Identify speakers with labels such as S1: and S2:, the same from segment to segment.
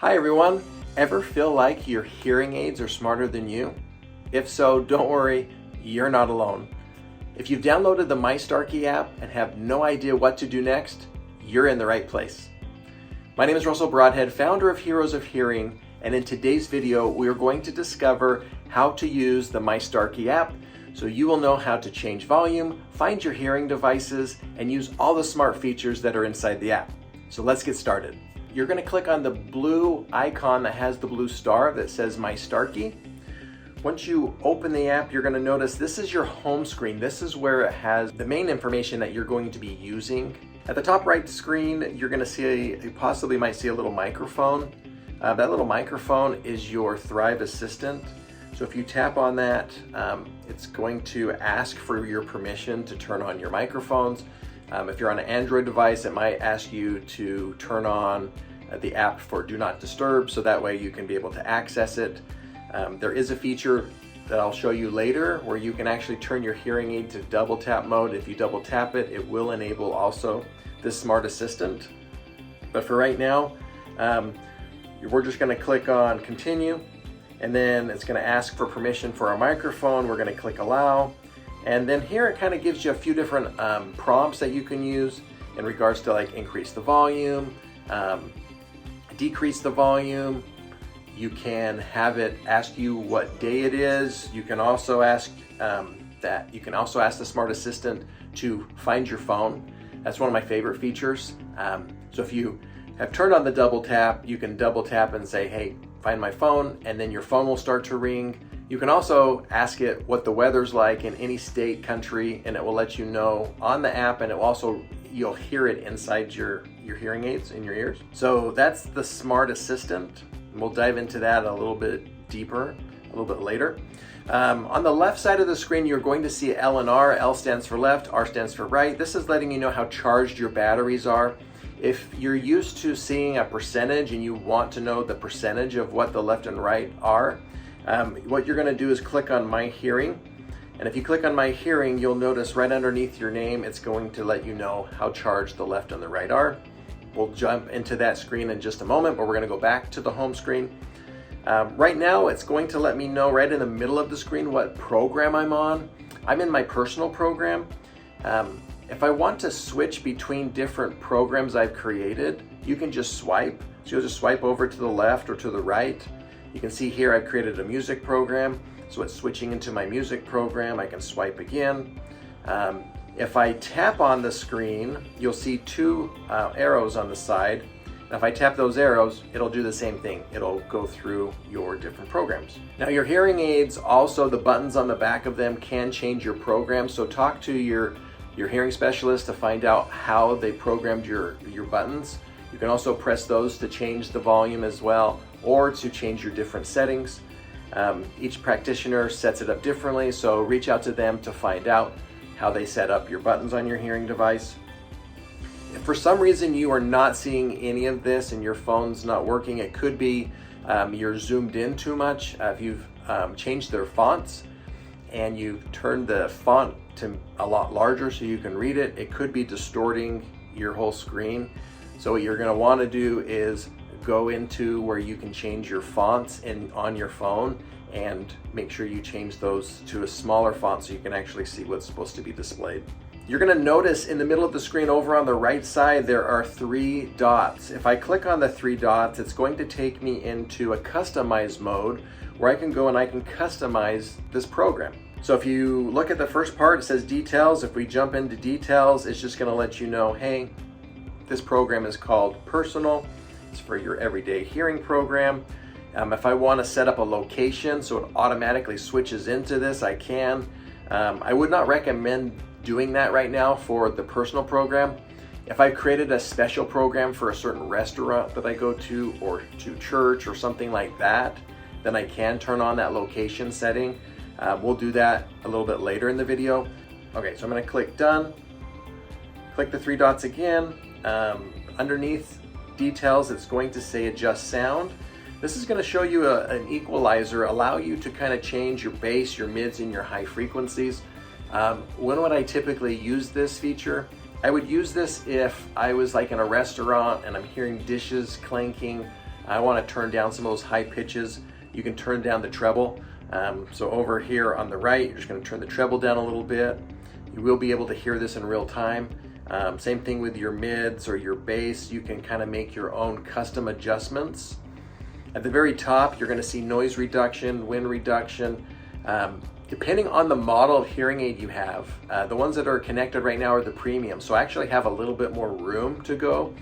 S1: Hi everyone! Ever feel like your hearing aids are smarter than you? If so, don't worry, you're not alone. If you've downloaded the My Starkey app and have no idea what to do next, you're in the right place. My name is Russell Broadhead, founder of Heroes of Hearing, and in today's video we are going to discover how to use the My Starkey app so you will know how to change volume, find your hearing devices, and use all the smart features that are inside the app. So let's get started. You're going to click on the blue icon that has the blue star that says My Starkey. Once you open the app, you're going to notice this is your home screen. This is where it has the main information that you're going to be using. At the top right screen, you're going to see, you possibly might see a little microphone. That little microphone is your Thrive Assistant. So if you tap on that, it's going to ask for your permission to turn on your microphones. If you're on an Android device, it might ask you to turn on the app for Do Not Disturb, so that way you can be able to access it. There is a feature that I'll show you later where you can actually turn your hearing aid to double tap mode. If you double tap it, it will enable also this smart assistant. But for right now, we're just going to click on continue, and then it's going to ask for permission for our microphone. We're going to click allow. And then here it kind of gives you a few different prompts that you can use in regards to like increase the volume, decrease the volume. You can have it ask you what day it is. You can also ask the smart assistant to find your phone. That's one of my favorite features. So if you have turned on the double tap, you can double tap and say, hey, find my phone, and then your phone will start to ring. You can also ask it what the weather's like in any state, country, and it will let you know on the app, and it will also, you'll hear it inside your hearing aids in your ears. So that's the smart assistant. We'll dive into that a little bit deeper, a little bit later. On the left side of the screen, you're going to see L and R. L stands for left, R stands for right. This is letting you know how charged your batteries are. If you're used to seeing a percentage and you want to know the percentage of what the left and right are, what you're going to do is click on My Hearing. And if you click on My Hearing, you'll notice right underneath your name, it's going to let you know how charged the left and the right are. We'll jump into that screen in just a moment, but we're going to go back to the home screen. Right now, it's going to let me know right in the middle of the screen what program I'm on. I'm in my personal program. If I want to switch between different programs I've created, you can just swipe. So you'll just swipe over to the left or to the right. You can see here I've created a music program, so it's switching into my music program. I can swipe again. If I tap on the screen, you'll see two arrows on the side. And if I tap those arrows, it'll do the same thing. It'll go through your different programs. Now your hearing aids, also the buttons on the back of them can change your program, so talk to your hearing specialist to find out how they programmed your buttons. You can also press those to change the volume as well, or to change your different settings. Each practitioner sets it up differently, so reach out to them to find out how they set up your buttons on your hearing device. If for some reason you are not seeing any of this and your phone's not working, it could be you're zoomed in too much. If you've changed their fonts and you've turned the font to a lot larger so you can read it, it could be distorting your whole screen. So what you're going to want to do is go into where you can change your fonts on your phone and make sure you change those to a smaller font so you can actually see what's supposed to be displayed. You're going to notice in the middle of the screen over on the right side there are three dots. If I click on the three dots, it's going to take me into a customize mode where I can go and I can customize this program. So if you look at the first part, it says details. If we jump into details, it's just going to let you know, hey, this program is called Personal. It's for your everyday hearing program. If I want to set up a location so it automatically switches into this, I can. I would not recommend doing that right now for the personal program. If I created a special program for a certain restaurant that I go to, or to church or something like that, then I can turn on that location setting. We'll do that a little bit later in the video. Okay, so I'm going to click done. Click the three dots again. Underneath details, it's going to say adjust sound. This is going to show you an equalizer, allow you to kind of change your bass, your mids, and your high frequencies. When would I typically use this feature? I would use this if I was like in a restaurant and I'm hearing dishes clanking, I want to turn down some of those high pitches. You can turn down the treble. So over here on the right, you're just going to turn the treble down a little bit. You will be able to hear this in real time. Same thing with your mids or your bass. You can kind of make your own custom adjustments. At the very top, you're going to see noise reduction, wind reduction. Depending on the model of hearing aid you have, the ones that are connected right now are the premium, so I actually have a little bit more room to go.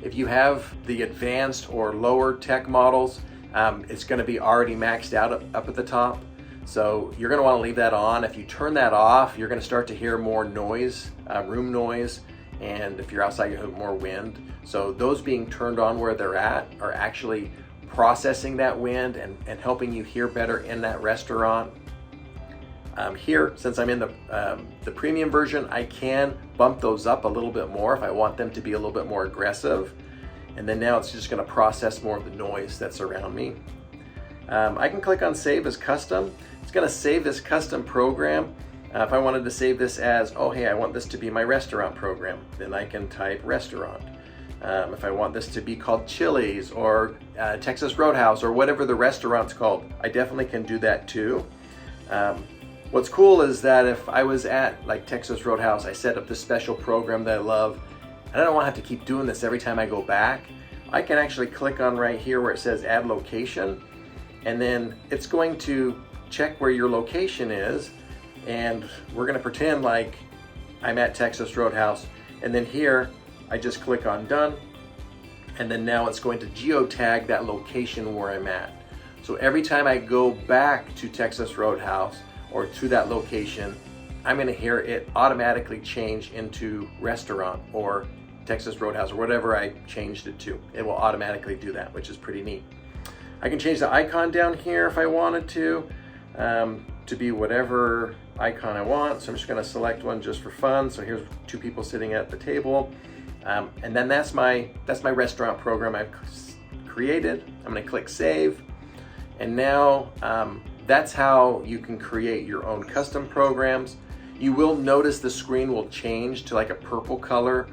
S1: If you have the advanced or lower tech models, it's going to be already maxed out up at the top. So you're going to want to leave that on. If you turn that off, you're going to start to hear more noise, room noise, and if you're outside, you have more wind. So those being turned on where they're at are actually processing that wind and helping you hear better in that restaurant. Here, since I'm in the premium version, I can bump those up a little bit more if I want them to be a little bit more aggressive. And then now it's just going to process more of the noise that's around me. I can click on Save as Custom. It's going to save this custom program. If I wanted to save this as, oh hey, I want this to be my restaurant program, then I can type restaurant. If I want this to be called Chili's or Texas Roadhouse or whatever the restaurant's called, I definitely can do that too. What's cool is that if I was at like Texas Roadhouse, I set up this special program that I love, and I don't want to have to keep doing this every time I go back. I can actually click on right here where it says add location, and then it's going to check where your location is, and we're going to pretend like I'm at Texas Roadhouse, and then here I just click on done, and then now it's going to geotag that location where I'm at. So every time I go back to Texas Roadhouse or to that location, I'm going to hear it automatically change into restaurant or Texas Roadhouse or whatever I changed it to. It will automatically do that, which is pretty neat. I can change the icon down here if I wanted to be whatever icon I want. So I'm just going to select one just for fun. So here's two people sitting at the table, and then that's my restaurant program I've created. I'm going to click Save, and now that's how you can create your own custom programs. You will notice the screen will change to like a purple color,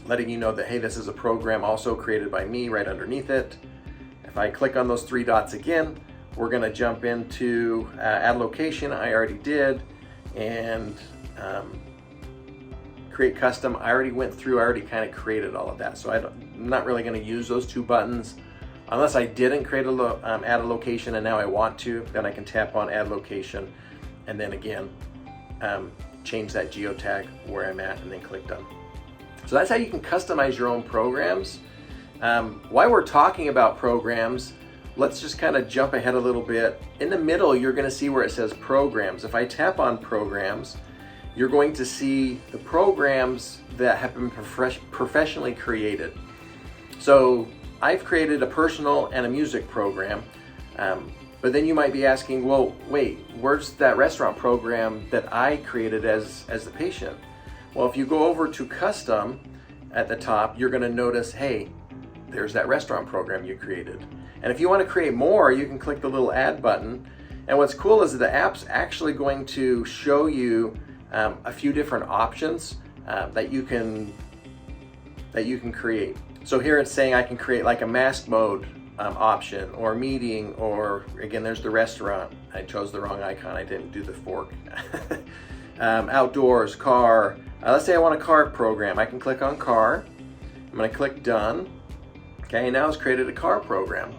S1: letting you know that, hey, this is a program also created by me right underneath it. If I click on those three dots again, we're going to jump into add location. I already did, and create custom. I already went through, I already kind of created all of that. So I'm not really going to use those two buttons. Unless I didn't create add a location and now I want to, then I can tap on add location and then again change that geotag where I'm at and then click done. So that's how you can customize your own programs. While we're talking about programs, let's just kind of jump ahead a little bit. In the middle, you're going to see where it says programs. If I tap on programs, you're going to see the programs that have been professionally created. So I've created a personal and a music program, but then you might be asking, well, wait, where's that restaurant program that I created as the patient? Well, if you go over to custom at the top, you're going to notice, hey, there's that restaurant program you created. And if you want to create more, you can click the little add button. And what's cool is the app's actually going to show you a few different options that you can create. So here it's saying I can create like a mask mode option or meeting, or again, there's the restaurant. I chose the wrong icon. I didn't do the fork. Outdoors, car. Let's say I want a car program. I can click on car. I'm going to click done. Okay, now it's created a car program.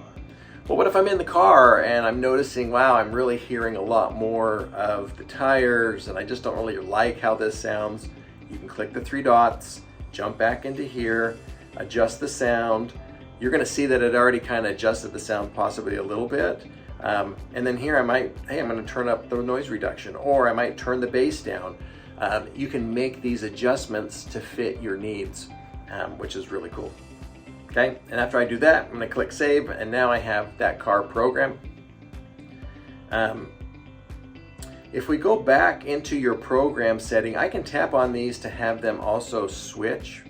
S1: But what if I'm in the car and I'm noticing, wow, I'm really hearing a lot more of the tires and I just don't really like how this sounds? You can click the three dots, jump back into here, adjust the sound. You're going to see that it already kind of adjusted the sound possibly a little bit. And then here I'm going to turn up the noise reduction, or I might turn the bass down. You can make these adjustments to fit your needs, which is really cool. Okay, and after I do that, I'm going to click save, and now I have that car program. If we go back into your program setting, I can tap on these to have them also switch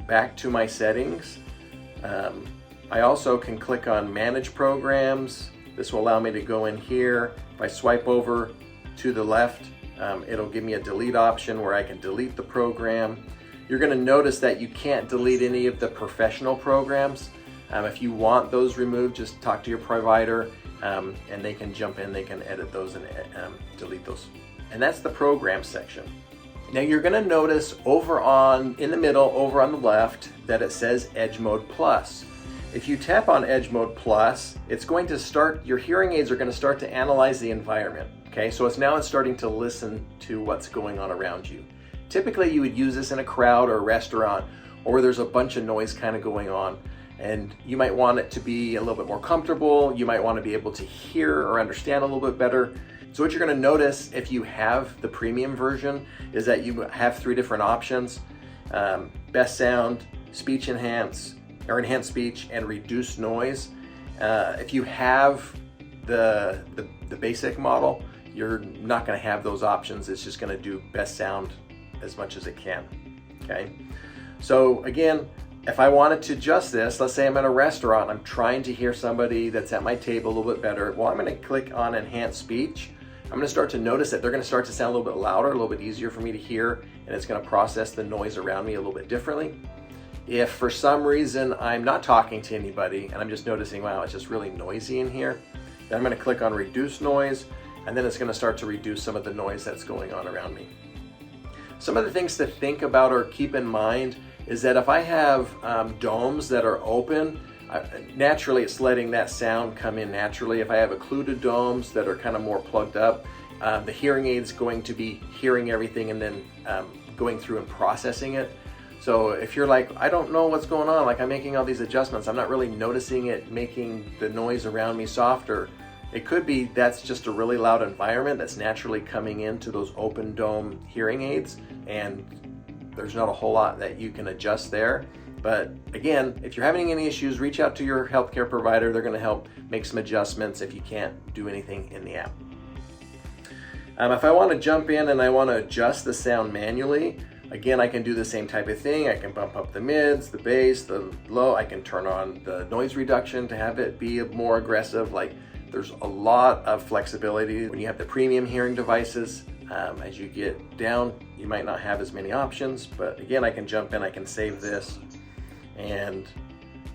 S1: back to my settings. I also can click on manage programs. This will allow me to go in here. If I swipe over to the left, it'll give me a delete option where I can delete the program. you're going to notice that you can't delete any of the professional programs. If you want those removed, just talk to your provider and they can jump in, they can edit those and delete those. And that's the program section. Now you're going to notice in the middle, over on the left, that it says Edge Mode Plus. If you tap on Edge Mode Plus, it's going to start, your hearing aids are going to start to analyze the environment. Okay, so it's starting to listen to what's going on around you. Typically you would use this in a crowd or a restaurant, or where there's a bunch of noise kind of going on, and you might want it to be a little bit more comfortable. You might want to be able to hear or understand a little bit better. So what you're going to notice if you have the premium version is that you have 3 different options: best sound, speech enhance, or enhanced speech, and reduced noise. If you have the basic model, you're not going to have those options. It's just going to do best sound as much as it can. Okay. So again, if I wanted to adjust this, let's say I'm in a restaurant, I'm trying to hear somebody that's at my table a little bit better. Well, I'm going to click on enhanced speech. I'm going to start to notice that they're going to start to sound a little bit louder, a little bit easier for me to hear, and it's going to process the noise around me a little bit differently. If for some reason I'm not talking to anybody and I'm just noticing, wow, it's just really noisy in here, then I'm going to click on reduce noise, and then it's going to start to reduce some of the noise that's going on around me. Some of the things to think about or keep in mind is that if I have domes that are open, naturally it's letting that sound come in naturally. If I have occluded domes that are kind of more plugged up, the hearing aid's going to be hearing everything and then going through and processing it. So if you're like, I don't know what's going on, like I'm making all these adjustments, I'm not really noticing it making the noise around me softer, it could be that's just a really loud environment that's naturally coming into those open dome hearing aids, and there's not a whole lot that you can adjust there. But again, if you're having any issues, reach out to your healthcare provider. They're going to help make some adjustments if you can't do anything in the app. If I want to jump in and I want to adjust the sound manually, again, I can do the same type of thing. I can bump up the mids, the bass, the low. I can turn on the noise reduction to have it be more aggressive. Like, there's a lot of flexibility when you have the premium hearing devices. As you get down, you might not have as many options, but again, I can jump in, I can save this. And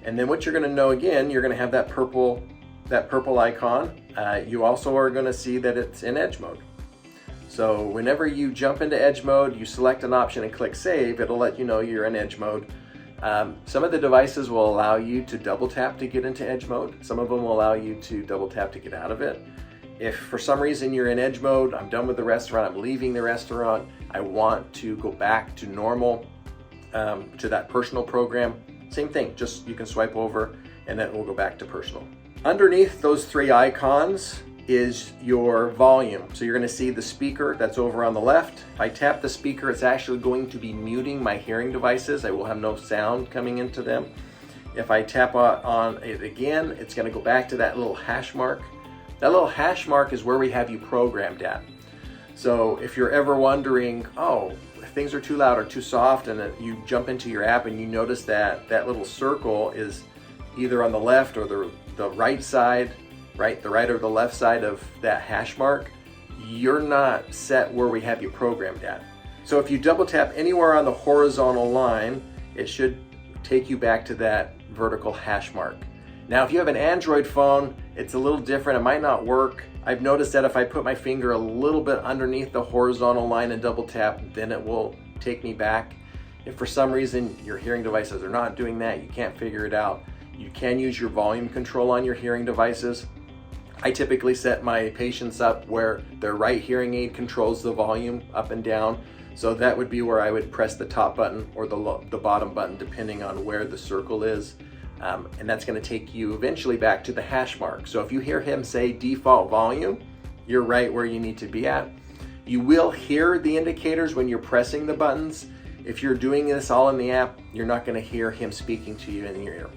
S1: then what you're going to know, again, you're going to have that purple icon. You also are going to see that it's in edge mode. So whenever you jump into edge mode, you select an option and click save, it'll let you know you're in edge mode. Some of the devices will allow you to double tap to get into edge mode. Some of them will allow you to double tap to get out of it. If for some reason you're in edge mode, I'm done with the restaurant, I'm leaving the restaurant, I want to go back to normal, to that personal program, same thing, just you can swipe over and then we'll go back to personal. Underneath those 3 icons is your volume. So you're going to see the speaker that's over on the left. If I tap the speaker, it's actually going to be muting my hearing devices. I will have no sound coming into them. If I tap on it again, it's going to go back to that little hash mark. That little hash mark is where we have you programmed at. So if you're ever wondering, oh, if things are too loud or too soft, and you jump into your app and you notice that that little circle is either on the left or the right side, right, the right or the left side of that hash mark, you're not set where we have you programmed at. So if you double tap anywhere on the horizontal line, it should take you back to that vertical hash mark. Now, if you have an Android phone, it's a little different. It might not work. I've noticed that if I put my finger a little bit underneath the horizontal line and double tap, then it will take me back. If for some reason your hearing devices are not doing that, you can't figure it out, you can use your volume control on your hearing devices. I typically set my patients up where their right hearing aid controls the volume up and down. So that would be where I would press the top button or the bottom button, depending on where the circle is. And that's going to take you eventually back to the hash mark. So if you hear him say default volume, you're right where you need to be at. You will hear the indicators when you're pressing the buttons. If you're doing this all in the app, you're not going to hear him speaking to you in your ear.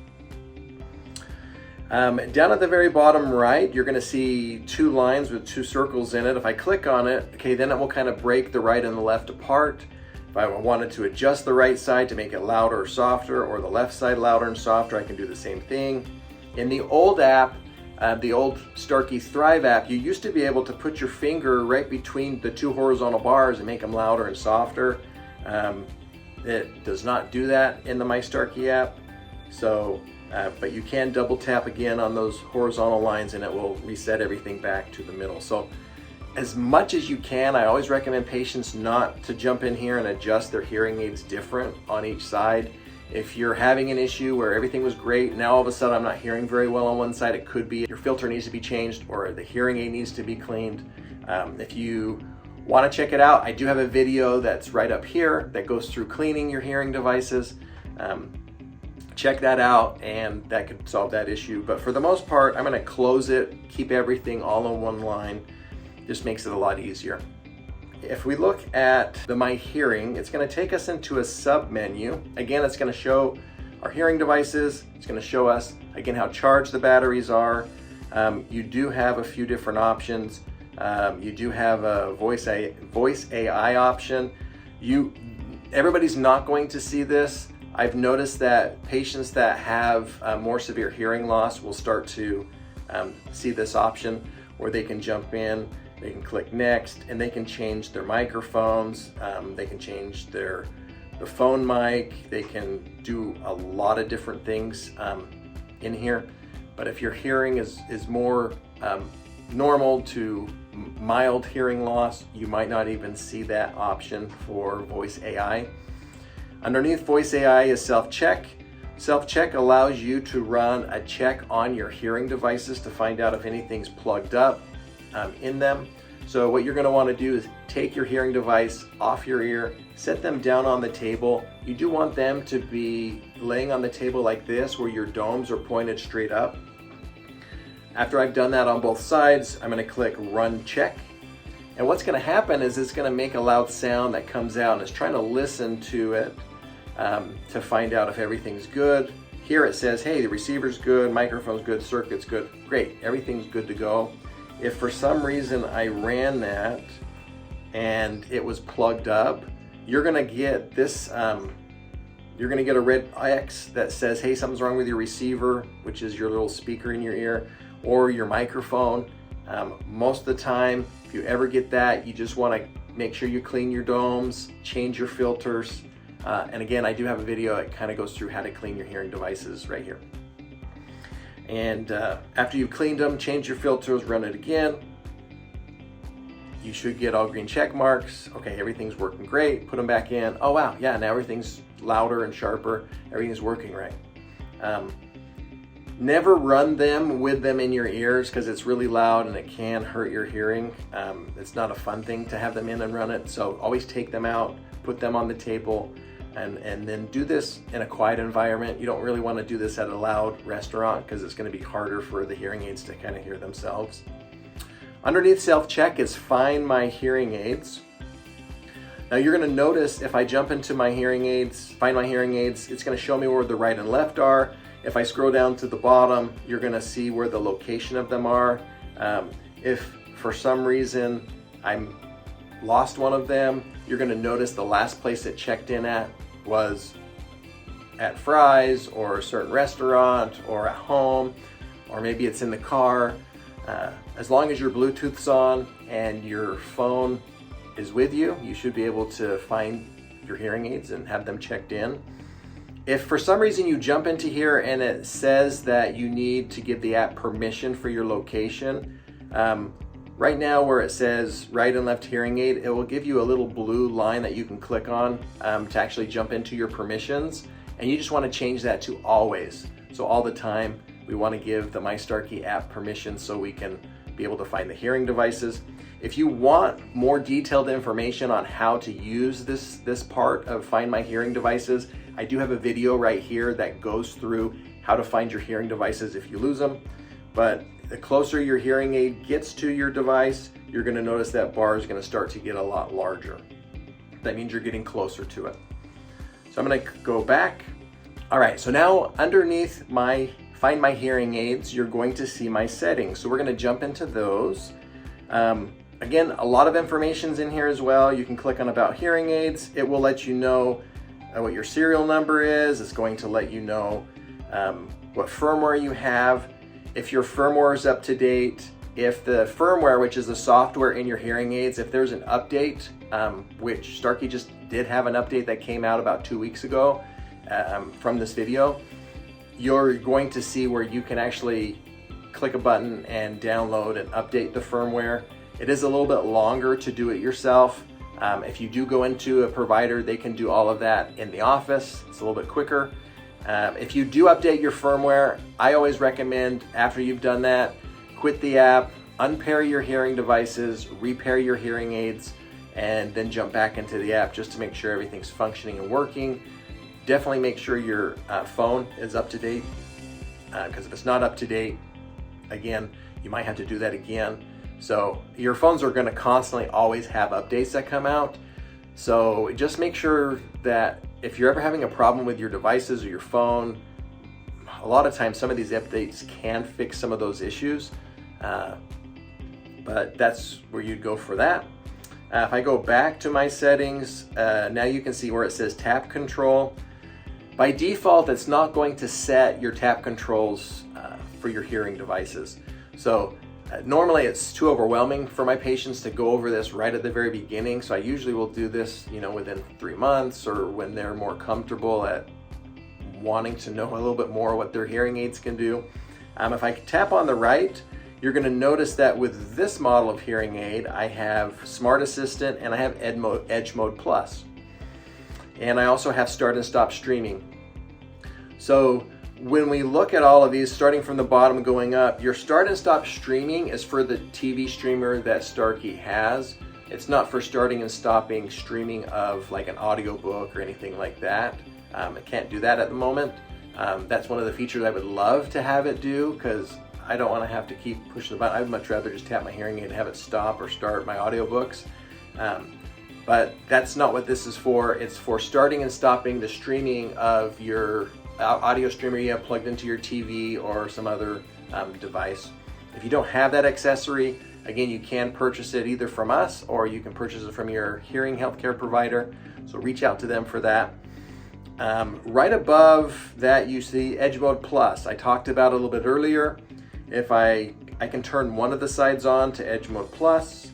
S1: Down at the very bottom right, you're going to see 2 lines with 2 circles in it. If I click on it, okay, then it will kind of break the right and the left apart. If I wanted to adjust the right side to make it louder or softer, or the left side louder and softer, I can do the same thing. In the old app, the old Starkey Thrive app, you used to be able to put your finger right between the 2 horizontal bars and make them louder and softer. It does not do that in the My Starkey app. So, but you can double tap again on those horizontal lines and it will reset everything back to the middle. So as much as you can, I always recommend patients not to jump in here and adjust their hearing aids different on each side. If you're having an issue where everything was great, now all of a sudden I'm not hearing very well on one side, it could be your filter needs to be changed or the hearing aid needs to be cleaned. If you want to check it out, I do have a video that's right up here that goes through cleaning your hearing devices. Check that out and that could solve that issue. But for the most part, I'm going to close it, keep everything all in one line. Just makes it a lot easier. If we look at the My Hearing, it's going to take us into a sub menu. Again, it's going to show our hearing devices. It's going to show us again how charged the batteries are. You do have a few different options. You do have a voice AI option. Everybody's not going to see this. I've noticed that patients that have more severe hearing loss will start to see this option where they can jump in, they can click next, and they can change their microphones, they can change the phone mic, they can do a lot of different things in here. But if your hearing is more normal to mild hearing loss, you might not even see that option for voice AI. Underneath voice AI is self-check. Self-check allows you to run a check on your hearing devices to find out if anything's plugged up in them. So what you're going to want to do is take your hearing device off your ear, set them down on the table. You do want them to be laying on the table like this where your domes are pointed straight up. After I've done that on both sides, I'm going to click Run Check. And what's going to happen is it's going to make a loud sound that comes out and it's trying to listen to it to find out if everything's good. Here it says, hey, the receiver's good, microphone's good, circuit's good. Great, everything's good to go. If for some reason I ran that and it was plugged up, you're going to get this, you're going to get a red X that says, hey, something's wrong with your receiver, which is your little speaker in your ear, or your microphone. Most of the time, if you ever get that, you just want to make sure you clean your domes, change your filters. And again, I do have a video that kind of goes through how to clean your hearing devices right here. And after you've cleaned them, change your filters, run it again. You should get all green check marks. Okay, everything's working great. Put them back in. Oh wow, yeah, now everything's louder and sharper. Everything's working right. Never run them with them in your ears because it's really loud and it can hurt your hearing. It's not a fun thing to have them in and run it. So always take them out, put them on the table, and then do this in a quiet environment. You don't really want to do this at a loud restaurant because it's going to be harder for the hearing aids to kind of hear themselves. Underneath self-check is Find My Hearing Aids. Now you're going to notice if I jump into my hearing aids, Find My Hearing Aids, it's going to show me where the right and left are. If I scroll down to the bottom, you're going to see where the location of them are. If for some reason I'm lost one of them, you're going to notice the last place it checked in at was at Fry's or a certain restaurant or at home, or maybe it's in the car. As long as your Bluetooth's on and your phone is with you, you should be able to find your hearing aids and have them checked in. If for some reason you jump into here and it says that you need to give the app permission for your location, right now where it says right and left hearing aid, it will give you a little blue line that you can click on to actually jump into your permissions. And you just want to change that to always. So all the time, we want to give the My Starkey app permission so we can be able to find the hearing devices. If you want more detailed information on how to use this part of Find My Hearing Devices, I do have a video right here that goes through how to find your hearing devices if you lose them. But the closer your hearing aid gets to your device, you're going to notice that bar is going to start to get a lot larger. That means you're getting closer to it. So I'm going to go back. All right, so now underneath my Find My Hearing Aids, you're going to see my settings. So we're going to jump into those. Again, a lot of information's in here as well. You can click on About Hearing Aids. It will let you know what your serial number is. It's going to let you know what firmware you have. If your firmware is up to date, if the firmware, which is the software in your hearing aids, if there's an update, which Starkey just did have an update that came out about 2 weeks ago from this video, you're going to see where you can actually click a button and download and update the firmware. It is a little bit longer to do it yourself. If you do go into a provider, they can do all of that in the office. It's a little bit quicker. If you do update your firmware, I always recommend after you've done that, quit the app, unpair your hearing devices, repair your hearing aids, and then jump back into the app just to make sure everything's functioning and working. Definitely make sure your phone is up to date, because if it's not up to date, again, you might have to do that again. So your phones are going to constantly always have updates that come out. So just make sure that if you're ever having a problem with your devices or your phone, a lot of times some of these updates can fix some of those issues. But that's where you'd go for that. If I go back to my settings, now you can see where it says tap control. By default, it's not going to set your tap controls for your hearing devices. So normally it's too overwhelming for my patients to go over this right at the very beginning. So I usually will do this, within 3 months, or when they're more comfortable at wanting to know a little bit more what their hearing aids can do. If I tap on the right, you're going to notice that with this model of hearing aid, I have Smart Assistant and I have Edge Mode Plus. And I also have Start and Stop Streaming. So when we look at all of these, starting from the bottom and going up, your Start and Stop Streaming is for the TV streamer that Starkey has. It's not for starting and stopping streaming of like an audiobook or anything like that. It can't do that at the moment. That's one of the features I would love to have it do, because I don't want to have to keep pushing the button. I'd much rather just tap my hearing aid and have it stop or start my audiobooks. But that's not what this is for. It's for starting and stopping the streaming of your audio streamer you have plugged into your TV or some other device. If you don't have that accessory, again, you can purchase it either from us or you can purchase it from your hearing healthcare provider. So reach out to them for that. Right above that, you see Edge Mode Plus. I talked about it a little bit earlier. If I can turn one of the sides on to Edge Mode Plus,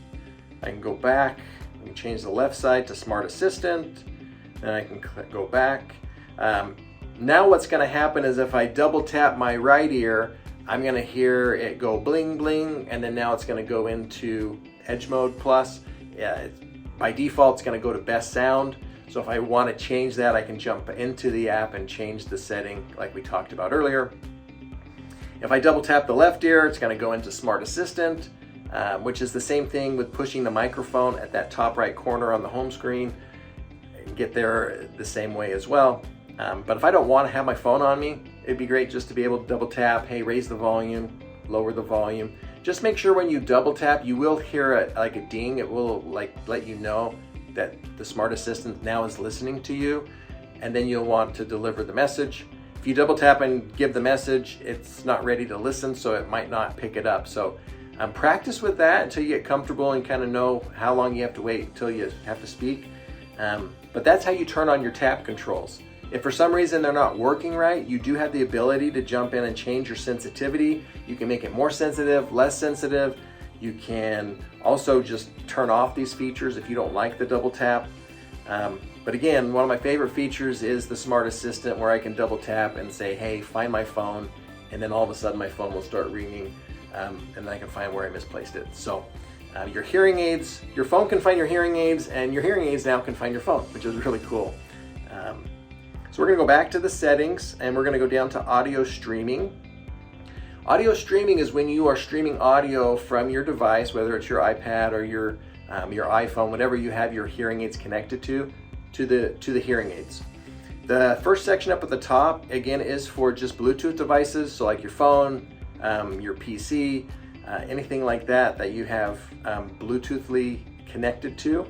S1: I can go back and change the left side to Smart Assistant, and I can go back. Now what's going to happen is if I double tap my right ear, I'm going to hear it go bling bling, and then now it's going to go into Edge Mode Plus. By default, it's going to go to Best Sound. So if I want to change that, I can jump into the app and change the setting like we talked about earlier. If I double tap the left ear, it's going to go into Smart Assistant, which is the same thing with pushing the microphone at that top right corner on the home screen. Get there the same way as well. But if I don't want to have my phone on me, it'd be great just to be able to double tap, hey, raise the volume, lower the volume. Just make sure when you double tap, you will hear like a ding. It will let you know that the Smart Assistant now is listening to you, and then you'll want to deliver the message. If you double tap and give the message, it's not ready to listen, so it might not pick it up. So practice with that until you get comfortable and kind of know how long you have to wait until you have to speak. But that's how you turn on your tap controls. If for some reason they're not working right, you do have the ability to jump in and change your sensitivity. You can make it more sensitive, less sensitive. You can also just turn off these features if you don't like the double tap. But again, one of my favorite features is the Smart Assistant, where I can double tap and say, hey, find my phone, and then all of a sudden my phone will start ringing, and then I can find where I misplaced it. So your hearing aids, your phone can find your hearing aids, and your hearing aids now can find your phone, which is really cool. So we're going to go back to the settings, and we're going to go down to audio streaming. Audio streaming is when you are streaming audio from your device, whether it's your iPad or your iPhone, whatever you have your hearing aids connected to the hearing aids. The first section up at the top, again, is for just Bluetooth devices, so like your phone, your PC, anything like that you have Bluetoothly connected to.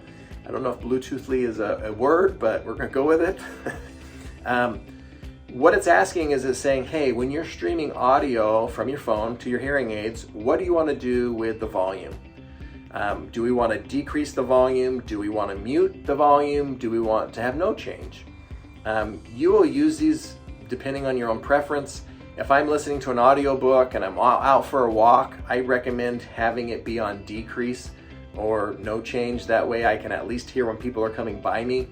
S1: I don't know if Bluetoothly is a word, but we're going to go with it. What it's asking is it's saying, hey, when you're streaming audio from your phone to your hearing aids, what do you want to do with the volume? Do we want to decrease the volume? Do we want to mute the volume? Do we want to have no change? You will use these depending on your own preference. if I'm listening to an audiobook and I'm out for a walk, I recommend having it be on decrease or no change. That way I can at least hear when people are coming by me.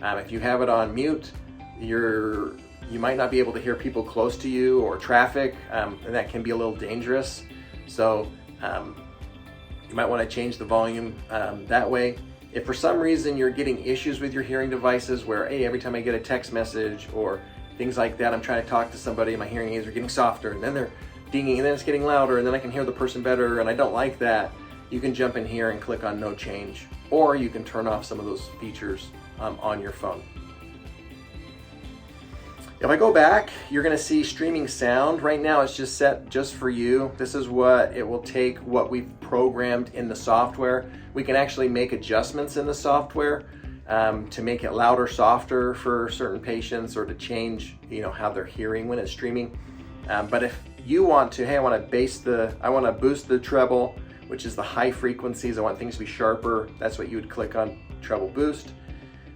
S1: If you have it on mute, you might not be able to hear people close to you or traffic, and that can be a little dangerous. So you might want to change the volume that way. If for some reason you're getting issues with your hearing devices where, hey, every time I get a text message or things like that, I'm trying to talk to somebody and my hearing aids are getting softer and then they're dinging and then it's getting louder and then I can hear the person better and I don't like that, you can jump in here and click on no change, or you can turn off some of those features on your phone. If I go back, you're going to see streaming sound. Right now it's just set just for you. This is what it will take, what we've programmed in the software. We can actually make adjustments in the software to make it louder, softer for certain patients, or to change, how they're hearing when it's streaming. But if you want to, hey, I want to boost the treble, which is the high frequencies. I want things to be sharper. That's what you would click on, treble boost.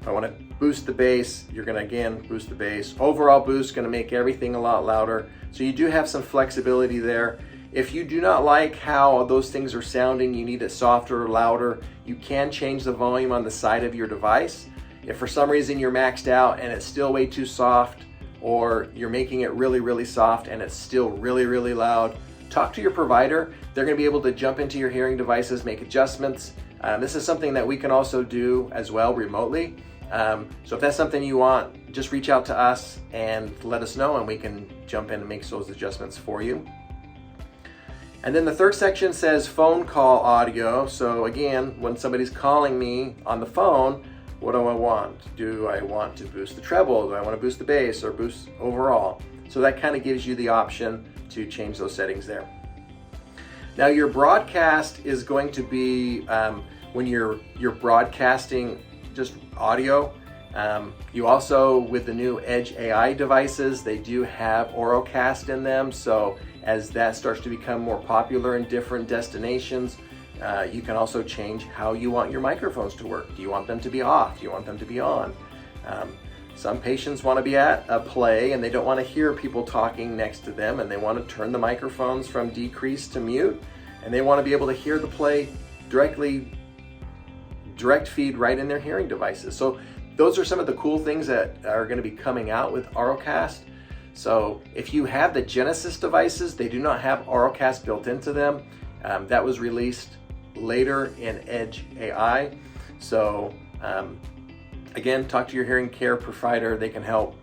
S1: If I want to boost the bass, you're going to again boost the bass. Overall boost, going to make everything a lot louder. So you do have some flexibility there. If you do not like how those things are sounding, you need it softer or louder, you can change the volume on the side of your device. If for some reason you're maxed out and it's still way too soft, or you're making it really, really soft and it's still really, really loud, talk to your provider. They're going to be able to jump into your hearing devices, make adjustments. This is something that we can also do as well remotely. So if that's something you want, just reach out to us and let us know and we can jump in and make those adjustments for you. And then the third section says phone call audio. So again, when somebody's calling me on the phone, what do I want? Do I want to boost the treble? Do I want to boost the bass or boost overall? So that kind of gives you the option to change those settings there. Now your broadcast is going to be when you're broadcasting just audio. You also, with the new Edge AI devices, they do have Orocast in them. So as that starts to become more popular in different destinations, you can also change how you want your microphones to work. Do you want them to be off? Do you want them to be on? Some patients want to be at a play and they don't want to hear people talking next to them, and they want to turn the microphones from decrease to mute, and they want to be able to hear the play direct feed right in their hearing devices. So those are some of the cool things that are going to be coming out with Orocast. So if you have the Genesis devices, they do not have Orocast built into them. That was released later in Edge AI. So again, talk to your hearing care provider. They can help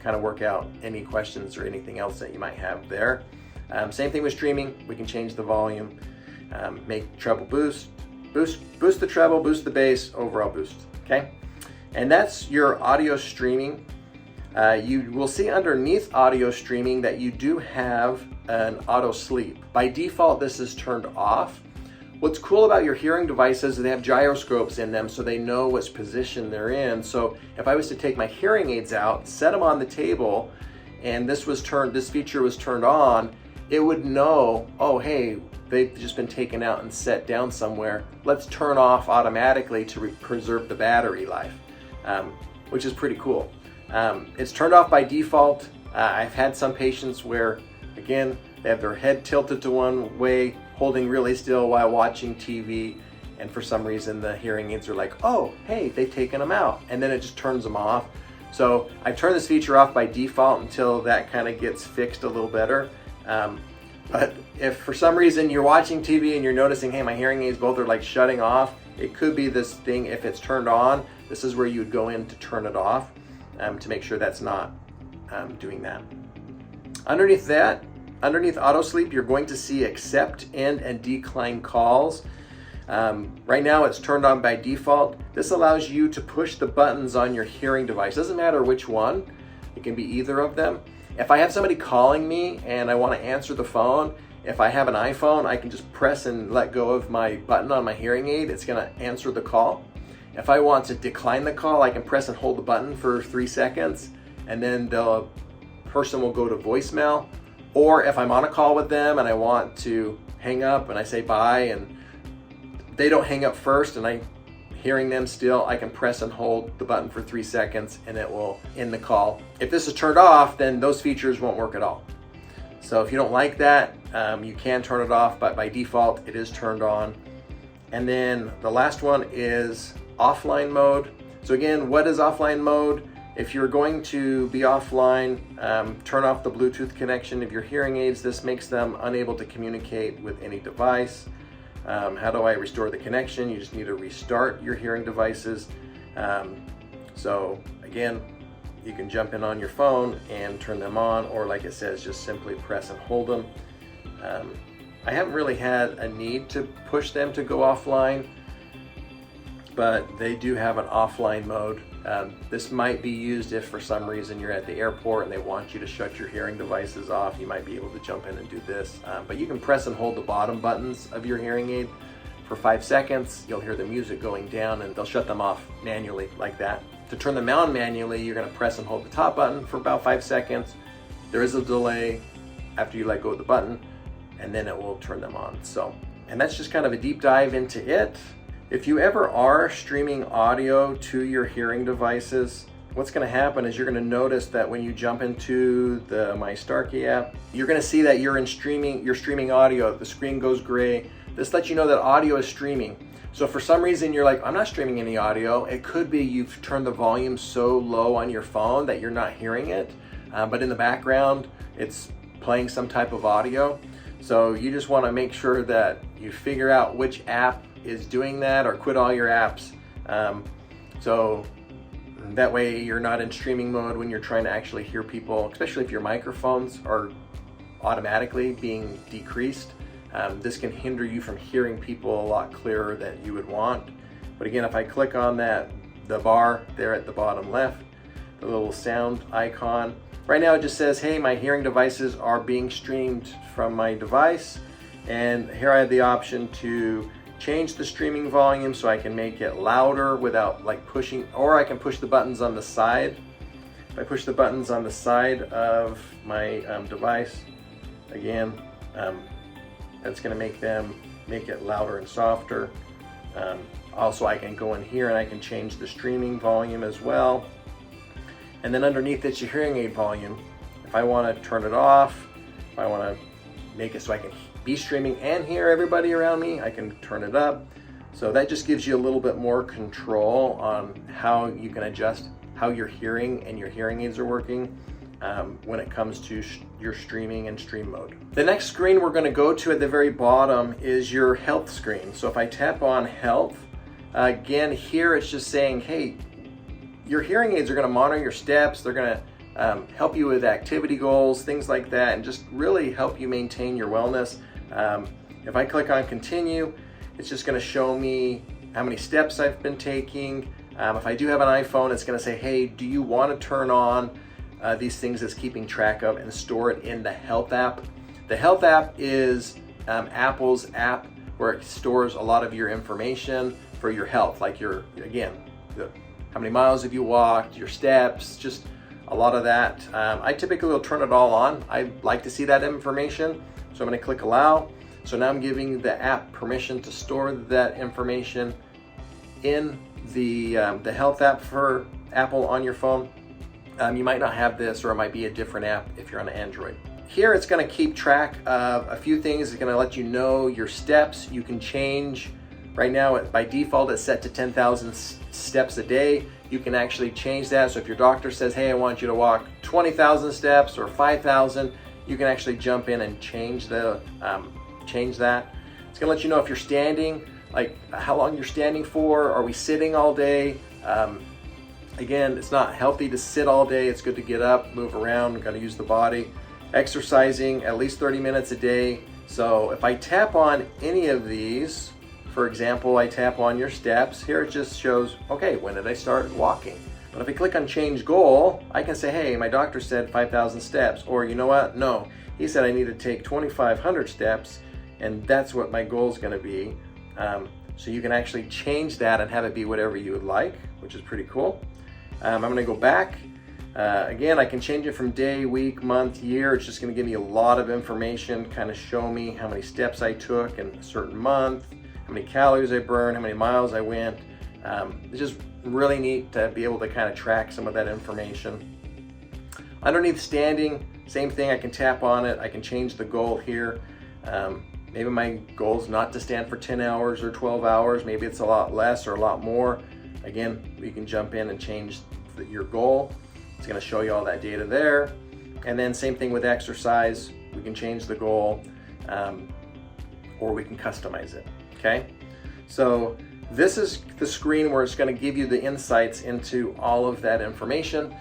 S1: kind of work out any questions or anything else that you might have there. Same thing with streaming. We can change the volume, make treble boost the treble, boost the bass, overall boost, okay? And that's your audio streaming. You will see underneath audio streaming that you do have an auto sleep. By default, this is turned off. What's cool about your hearing devices is they have gyroscopes in them so they know which position they're in. So if I was to take my hearing aids out, set them on the table, and this feature was turned on, it would know, oh, hey, they've just been taken out and set down somewhere. Let's turn off automatically to preserve the battery life, which is pretty cool. It's turned off by default. I've had some patients where, again, they have their head tilted to one way, holding really still while watching TV, and for some reason the hearing aids are like, oh, hey, they've taken them out, and then it just turns them off. So I've turned this feature off by default until that kind of gets fixed a little better. But if for some reason you're watching TV and you're noticing, hey, my hearing aids both are like shutting off, it could be this thing. If it's turned on, this is where you would go in to turn it off to make sure that's not doing that. Underneath auto sleep, you're going to see accept, end, and decline calls. Right now it's turned on by default. This allows you to push the buttons on your hearing device. Doesn't matter which one, it can be either of them. If I have somebody calling me and I want to answer the phone, if I have an iPhone, I can just press and let go of my button on my hearing aid. It's going to answer the call. If I want to decline the call, I can press and hold the button for 3 seconds, and then the person will go to voicemail. Or if I'm on a call with them and I want to hang up and I say bye and they don't hang up first and I'm hearing them still, I can press and hold the button for 3 seconds and it will end the call. If this is turned off, then those features won't work at all. So if you don't like that, you can turn it off, but by default it is turned on. And then the last one is offline mode. So again, what is offline mode? If you're going to be offline, turn off the Bluetooth connection of your hearing aids. This makes them unable to communicate with any device. How do I restore the connection? You just need to restart your hearing devices. So again, you can jump in on your phone and turn them on, or like it says, just simply press and hold them. I haven't really had a need to push them to go offline, but they do have an offline mode. This might be used if for some reason you're at the airport and they want you to shut your hearing devices off. You might be able to jump in and do this, but you can press and hold the bottom buttons of your hearing aid for 5 seconds. You'll hear the music going down and they'll shut them off manually like that. To turn them on manually, you're going to press and hold the top button for about 5 seconds. There is a delay after you let go of the button, and then it will turn them on. And that's just kind of a deep dive into it. If you ever are streaming audio to your hearing devices, what's going to happen is you're going to notice that when you jump into the My Starkey app, you're going to see that you're streaming audio. The screen goes gray. This lets you know that audio is streaming. So for some reason you're like, I'm not streaming any audio. It could be you've turned the volume so low on your phone that you're not hearing it, but in the background it's playing some type of audio. So you just want to make sure that you figure out which app is doing that, or quit all your apps. So that way you're not in streaming mode when you're trying to actually hear people, especially if your microphones are automatically being decreased. This can hinder you from hearing people a lot clearer than you would want. But again, if I click on the bar there at the bottom left, the little sound icon, right now it just says, hey, my hearing devices are being streamed from my device. And here I have the option to change the streaming volume so I can make it louder without like pushing, or I can push the buttons on the side. If I push the buttons on the side of my device, again, that's going to make it louder and softer. Also, I can go in here and I can change the streaming volume as well. And then underneath it's your hearing aid volume. If I want to turn it off, if I want to make it so I can be streaming and hear everybody around me, I can turn it up. So that just gives you a little bit more control on how you can adjust how your hearing and your hearing aids are working when it comes to your streaming and stream mode. The next screen we're going to go to at the very bottom is your health screen. So if I tap on health, again here it's just saying, hey, your hearing aids are going to monitor your steps. They're going to help you with activity goals, things like that, and just really help you maintain your wellness. If I click on continue, it's just going to show me how many steps I've been taking. If I do have an iPhone, it's going to say, hey, do you want to turn on these things it's keeping track of and store it in the Health app? The Health app is Apple's app where it stores a lot of your information for your health, like how many miles have you walked, your steps, just a lot of that. I typically will turn it all on. I like to see that information, so I'm going to click allow. So now I'm giving the app permission to store that information in the Health app for Apple on your phone. You might not have this, or it might be a different app if you're on Android. Here it's going to keep track of a few things. It's going to let you know your steps. You can change. Right now, by default, it's set to 10,000 steps a day. You can actually change that. So if your doctor says, hey, I want you to walk 20,000 steps or 5,000, you can actually jump in and change that. It's going to let you know if you're standing, like how long you're standing for. Are we sitting all day? Again, it's not healthy to sit all day. It's good to get up, move around, got to use the body. Exercising at least 30 minutes a day. So if I tap on any of these, for example, I tap on your steps, here it just shows, okay, when did I start walking? But if I click on change goal, I can say, hey, my doctor said 5,000 steps, or you know what? No, he said I need to take 2,500 steps, and that's what my goal is going to be. So you can actually change that and have it be whatever you would like, which is pretty cool. I'm going to go back. Again, I can change it from day, week, month, year. It's just going to give me a lot of information, kind of show me how many steps I took in a certain month, how many calories I burned, how many miles I went. It's just really neat to be able to kind of track some of that information. Underneath standing, Same thing, I can tap on it, I can change the goal here. Maybe my goal is not to stand for 10 hours or 12 hours, maybe it's a lot less or a lot more. Again, we can jump in and change your goal. It's gonna show you all that data there. And then same thing with exercise, we can change the goal, or we can customize it, okay? So this is the screen where it's going to give you the insights into all of that information.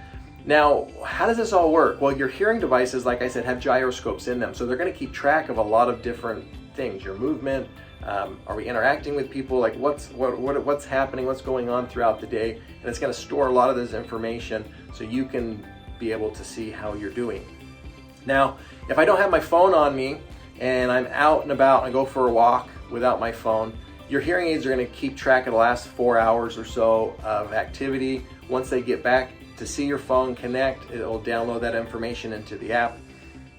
S1: Now, how does this all work? Well, your hearing devices, like I said, have gyroscopes in them. So they're going to keep track of a lot of different things, your movement, are we interacting with people, like what's happening, what's going on throughout the day. And it's going to store a lot of this information so you can be able to see how you're doing. Now, if I don't have my phone on me and I'm out and about and I go for a walk without my phone, your hearing aids are going to keep track of the last 4 hours or so of activity. Once they get back to see your phone connect, it'll download that information into the app.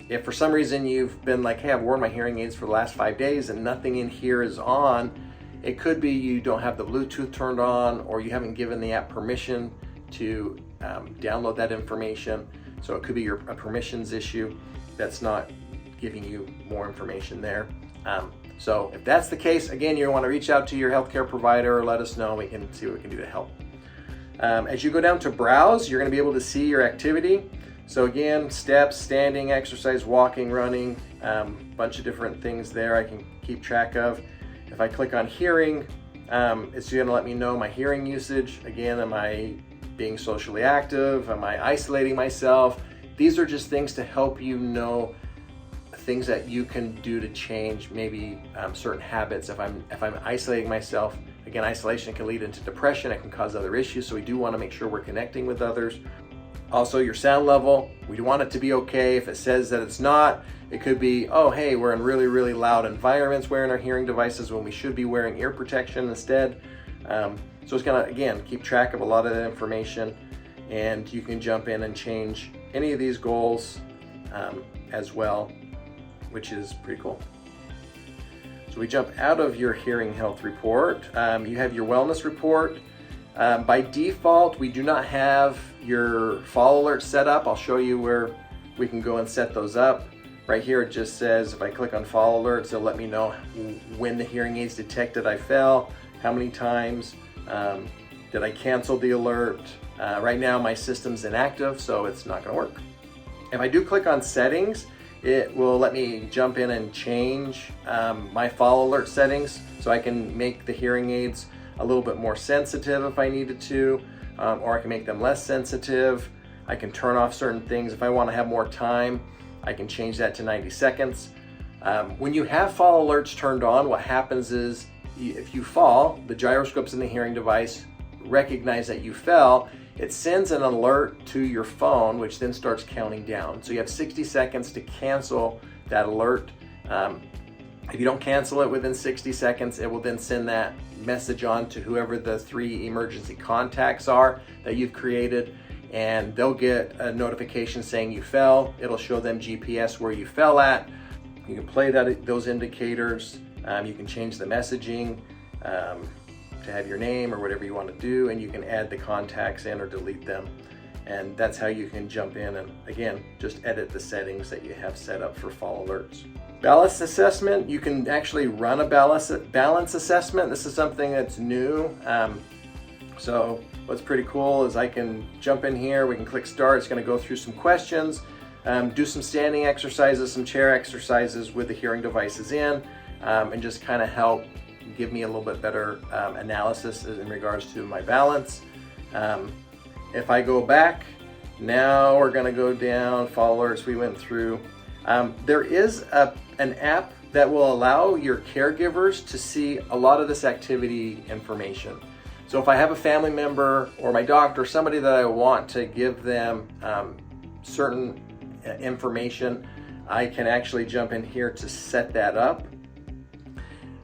S1: If for some reason you've been like, hey, I've worn my hearing aids for the last 5 days and nothing in here is on, it could be you don't have the Bluetooth turned on, or you haven't given the app permission to download that information. So it could be a permissions issue that's not giving you more information there. So if that's the case, again, you want to reach out to your healthcare provider or let us know. We can see what we can do to help. As you go down to browse, you're going to be able to see your activity. So again, steps, standing, exercise, walking, running, bunch of different things there I can keep track of. If I click on hearing, it's going to let me know my hearing usage. Again, am I being socially active? Am I isolating myself? These are just things to help you know things that you can do to change maybe certain habits. If I'm isolating myself, again, isolation can lead into depression. It can cause other issues. So we do want to make sure we're connecting with others. Also, your sound level, we want it to be okay. If it says that it's not, it could be, oh, hey, we're in really, really loud environments wearing our hearing devices when we should be wearing ear protection instead. So it's gonna, again, keep track of a lot of that information, and you can jump in and change any of these goals as well, which is pretty cool. So we jump out of your hearing health report. You have your wellness report. By default, we do not have your fall alerts set up. I'll show you where we can go and set those up. Right here it just says, if I click on fall alerts, it'll let me know when the hearing aids detected I fell, how many times, did I cancel the alert. Right now my system's inactive, so it's not gonna work. If I do click on settings, it will let me jump in and change my fall alert settings, so I can make the hearing aids a little bit more sensitive if I needed to, or I can make them less sensitive. I can turn off certain things. If I want to have more time, I can change that to 90 seconds. When you have fall alerts turned on, what happens is if you fall, the gyroscopes in the hearing device recognize that you fell. It sends an alert to your phone, which then starts counting down. So you have 60 seconds to cancel that alert. If you don't cancel it within 60 seconds, it will then send that message on to whoever the 3 emergency contacts are that you've created, and they'll get a notification saying you fell. It'll show them GPS where you fell at. You can play those indicators. You can change the messaging to have your name or whatever you want to do, and you can add the contacts in or delete them. And that's how you can jump in and, again, just edit the settings that you have set up for fall alerts. Balance assessment, you can actually run a balance assessment. This is something that's new. So what's pretty cool is I can jump in here, we can click start. It's going to go through some questions, do some standing exercises, some chair exercises with the hearing devices in, and just kind of help give me a little bit better analysis in regards to my balance. If I go back, now we're going to go down fall alerts we went through. There is an app that will allow your caregivers to see a lot of this activity information. So if I have a family member or my doctor, somebody that I want to give them certain information, I can actually jump in here to set that up.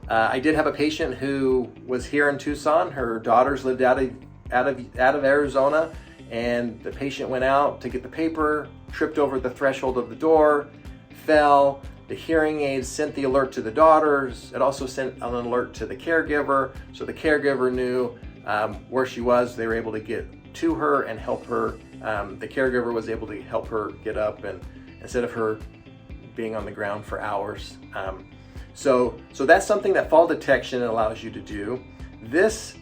S1: I did have a patient who was here in Tucson. Her daughters lived out of Arizona, and the patient went out to get the paper, tripped over the threshold of the door, fell. The hearing aids sent the alert to the daughters. It also sent an alert to the caregiver, so the caregiver knew where she was. They were able to get to her and help her. The caregiver was able to help her get up instead of her being on the ground for hours. So that's something that fall detection allows you to do. This,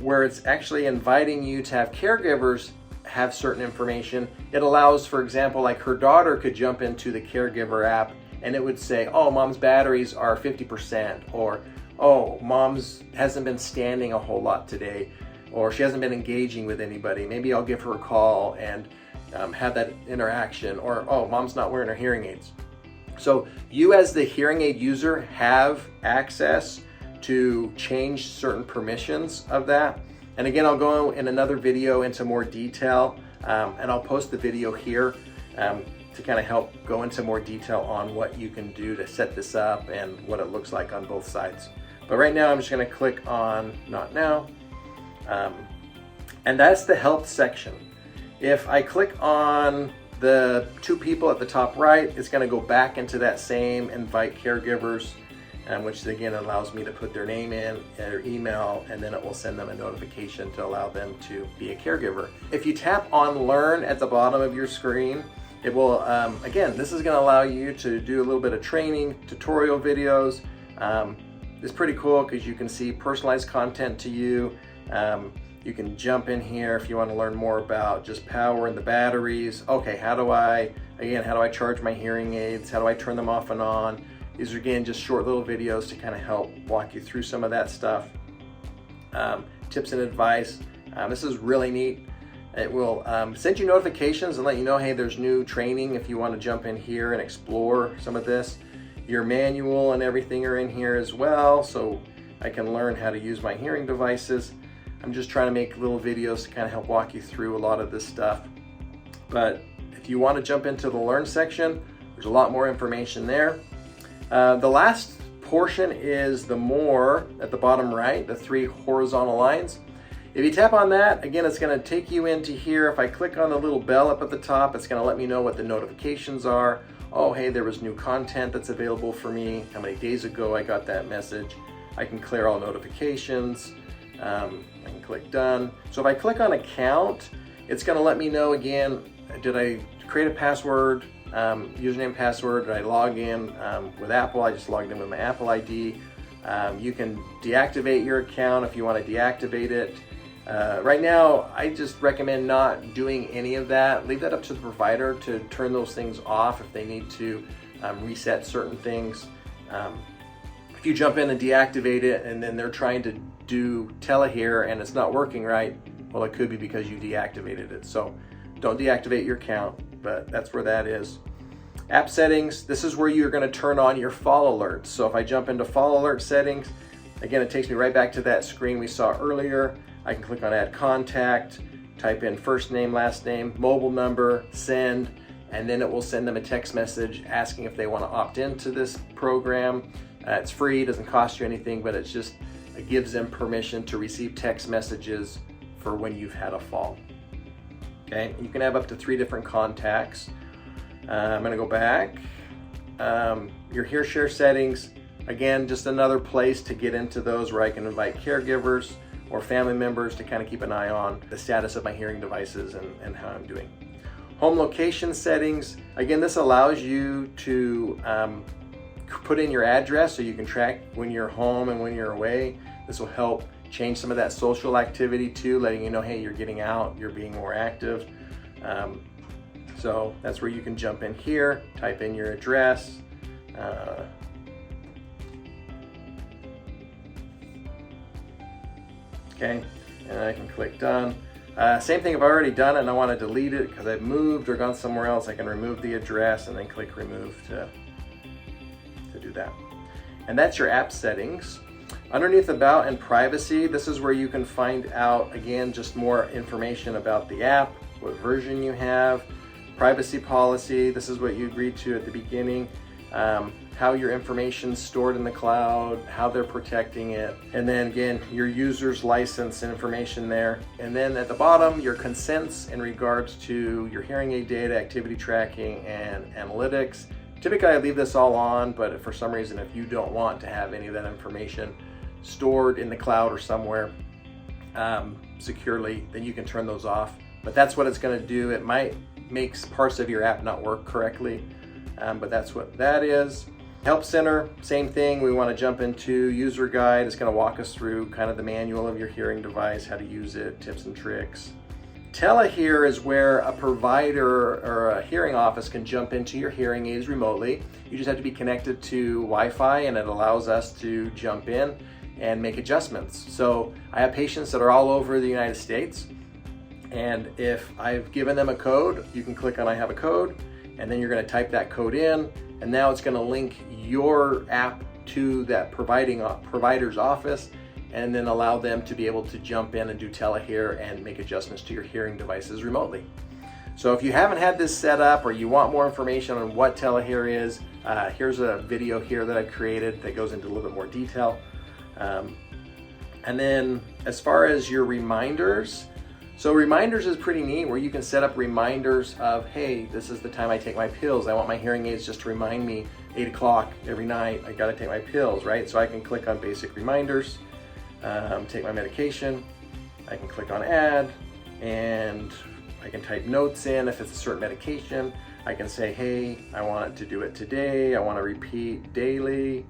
S1: where it's actually inviting you to have caregivers have certain information, it allows, for example, like her daughter could jump into the Caregiver app and it would say, oh, mom's batteries are 50%, or oh, mom's hasn't been standing a whole lot today, or she hasn't been engaging with anybody. Maybe I'll give her a call and have that interaction, or oh, mom's not wearing her hearing aids. So you as the hearing aid user have access to change certain permissions of that. And again, I'll go in another video into more detail, and I'll post the video here to kind of help go into more detail on what you can do to set this up and what it looks like on both sides. But right now I'm just going to click on Not Now, and that's the health section. If I click on the two people at the top right, it's going to go back into that same invite caregivers, which again allows me to put their name in, their email, and then it will send them a notification to allow them to be a caregiver. If you tap on Learn at the bottom of your screen, it will, again, this is going to allow you to do a little bit of training, tutorial videos. It's pretty cool because you can see personalized content to you. You can jump in here if you want to learn more about just power and the batteries. Okay, how do I charge my hearing aids? How do I turn them off and on? These are, again, just short little videos to kind of help walk you through some of that stuff. Tips and advice. This is really neat. It will send you notifications and let you know, hey, there's new training if you want to jump in here and explore some of this. Your manual and everything are in here as well, so I can learn how to use my hearing devices. I'm just trying to make little videos to kind of help walk you through a lot of this stuff. But if you want to jump into the Learn section, there's a lot more information there. The last portion is the More at the bottom right, the three horizontal lines. If you tap on that, again, it's going to take you into here. If I click on the little bell up at the top, it's going to let me know what the notifications are. Oh, hey, there was new content that's available for me. How many days ago I got that message. I can clear all notifications. I can click Done. So if I click on Account, it's going to let me know again, did I create a password, username, password, did I log in with Apple? I just logged in with my Apple ID. You can deactivate your account if you want to deactivate it. Right now, I just recommend not doing any of that. Leave that up to the provider to turn those things off if they need to reset certain things. If you jump in and deactivate it and then they're trying to do Telehear and it's not working right, well, it could be because you deactivated it. So don't deactivate your account, but that's where that is. App settings, this is where you're going to turn on your fall alerts. So if I jump into fall alert settings, again, it takes me right back to that screen we saw earlier. I can click on Add Contact, type in first name, last name, mobile number, send, and then it will send them a text message asking if they want to opt into this program. It's free, doesn't cost you anything, but it gives them permission to receive text messages for when you've had a fall. Okay, you can have up to 3 different contacts. I'm going to go back. Your Hear Share settings, again, just another place to get into those where I can invite caregivers or family members to kind of keep an eye on the status of my hearing devices and how I'm doing. Home location settings, again, this allows you to put in your address so you can track when you're home and when you're away. This will help change some of that social activity too, letting you know, hey, you're getting out, you're being more active. So that's where you can jump in here, type in your address. Okay, and I can click Done. Same thing, if I've already done it and I want to delete it because I've moved or gone somewhere else, I can remove the address and then click Remove to do that. And that's your app settings. Underneath About and Privacy, this is where you can find out, again, just more information about the app, what version you have, privacy policy, this is what you agreed to at the beginning, how your information's stored in the cloud, how they're protecting it, and then again, your user's license and information there. And then at the bottom, your consents in regards to your hearing aid data, activity tracking, and analytics. Typically, I leave this all on, but if for some reason, if you don't want to have any of that information stored in the cloud or somewhere securely, then you can turn those off. But that's what it's going to do. It might makes parts of your app not work correctly, but that's what that is. Help Center, same thing. We want to jump into user guide. It's going to walk us through kind of the manual of your hearing device, how to use it, tips and tricks. Telehear is where a provider or a hearing office can jump into your hearing aids remotely. You just have to be connected to Wi-Fi, and it allows us to jump in and make adjustments. So I have patients that are all over the United States, and if I've given them a code, you can click on I have a code, and then you're going to type that code in, and now it's going to link your app to that provider's office, and then allow them to be able to jump in and do Telehear and make adjustments to your hearing devices remotely. So if you haven't had this set up, or you want more information on what Telehear is, here's a video here that I created that goes into a little bit more detail. And then as far as your reminders, so reminders is pretty neat, where you can set up reminders of, hey, this is the time I take my pills. I want my hearing aids just to remind me 8 o'clock every night, I gotta take my pills, right? So I can click on basic reminders, take my medication, I can click on add, and I can type notes in if it's a certain medication. I can say, hey, I want it to do it today, I want to repeat daily,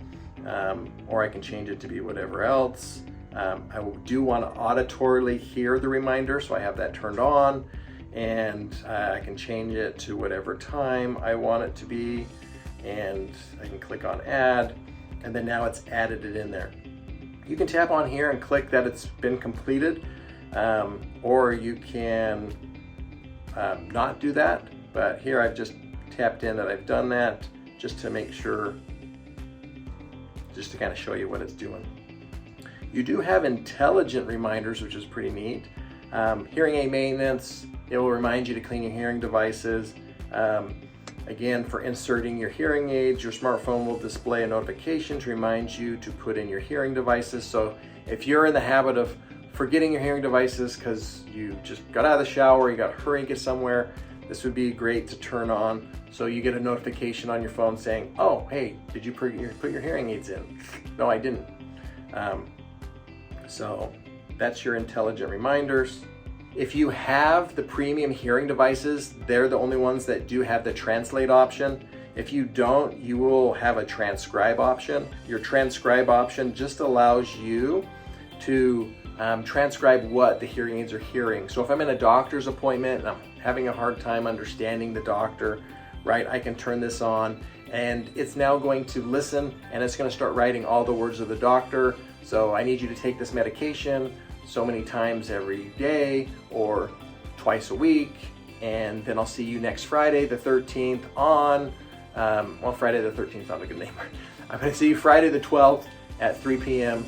S1: or I can change it to be whatever else. I do want to auditorily hear the reminder, so I have that turned on, and I can change it to whatever time I want it to be, and I can click on add, and then now it's added it in there. You can tap on here and click that it's been completed, or you can not do that, but here I've just tapped in that I've done that, just to make sure, just to kind of show you what it's doing. You do have intelligent reminders, which is pretty neat. Hearing aid maintenance, it will remind you to clean your hearing devices. Again, for inserting your hearing aids, your smartphone will display a notification to remind you to put in your hearing devices. So if you're in the habit of forgetting your hearing devices because you just got out of the shower, you got to hurry and get somewhere, this would be great to turn on, so you get a notification on your phone saying, oh, hey, did you put your hearing aids in? No, I didn't. So that's your intelligent reminders. If you have the premium hearing devices, they're the only ones that do have the translate option. If you don't, you will have a transcribe option. Your transcribe option just allows you to transcribe what the hearing aids are hearing. So if I'm in a doctor's appointment and I'm having a hard time understanding the doctor, right, I can turn this on, and it's now going to listen, and it's going to start writing all the words of the doctor. So I need you to take this medication so many times every day or twice a week, and then I'll see you next Friday the 13th on, well, Friday the 13th is not a good name. I'm going to see you Friday the 12th at 3 p.m.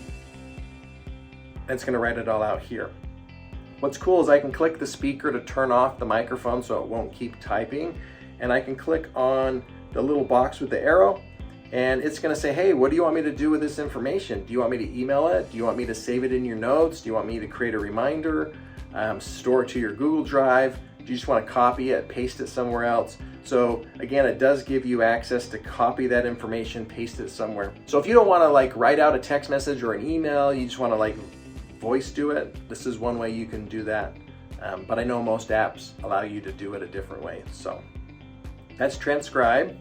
S1: It's going to write it all out here. What's cool is I can click the speaker to turn off the microphone so it won't keep typing, and I can click on the little box with the arrow, and it's going to say, hey, what do you want me to do with this information? Do you want me to email it? Do you want me to save it in your notes? Do you want me to create a reminder, store it to your Google Drive? Do you just want to copy it, paste it somewhere else? So again, it does give you access to copy that information, paste it somewhere. So if you don't want to like write out a text message or an email, you just want to like voice do it, this is one way you can do that. But I know most apps allow you to do it a different way. So that's Transcribe.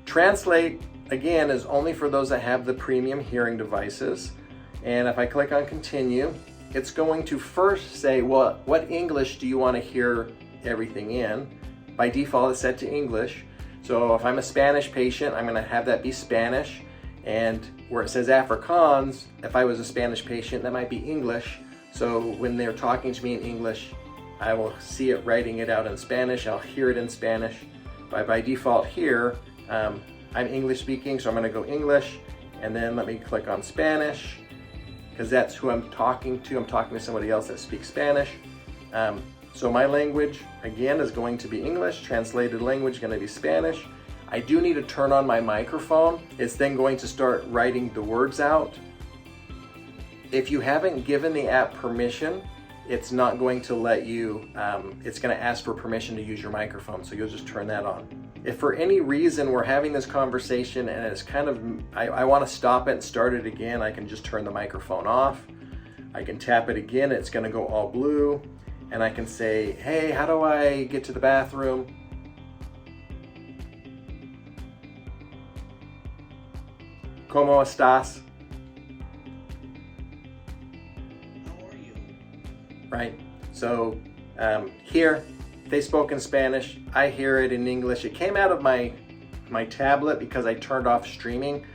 S1: Translate, again, is only for those that have the premium hearing devices. And if I click on continue, it's going to first say, well, what English do you want to hear everything in? By default, it's set to English. So if I'm a Spanish patient, I'm going to have that be Spanish. And where it says Afrikaans, if I was a Spanish patient, that might be English. So when they're talking to me in English, I will see it writing it out in Spanish. I'll hear it in Spanish. By default here, I'm English speaking, so I'm going to go English, and then let me click on Spanish, because that's who I'm talking to. I'm talking to somebody else that speaks Spanish. So my language, again, is going to be English. Translated language is going to be Spanish. I do need to turn on my microphone. It's then going to start writing the words out. If you haven't given the app permission, it's not going to let you, it's going to ask for permission to use your microphone, so you'll just turn that on. If for any reason we're having this conversation and it's kind of, I want to stop it and start it again, I can just turn the microphone off. I can tap it again, it's going to go all blue, and I can say, hey, how do I get to the bathroom? ¿Cómo estás?
S2: How are you?
S1: Right? So here, they spoke in Spanish. I hear it in English. It came out of my tablet because I turned off streaming.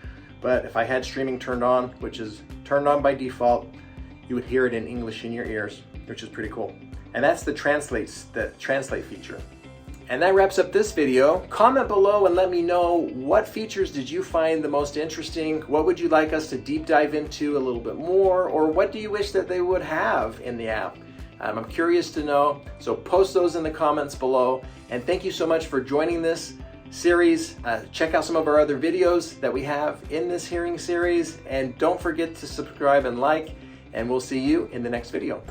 S1: But if I had streaming turned on, which is turned on by default, you would hear it in English in your ears, which is pretty cool. And that's the translate feature. And that wraps up this video. Comment below and let me know, what features did you find the most interesting? What would you like us to deep dive into a little bit more? Or what do you wish that they would have in the app? I'm curious to know, so post those in the comments below. And thank you so much for joining this series. Check out some of our other videos that we have in this hearing series. And don't forget to subscribe and like, and we'll see you in the next video.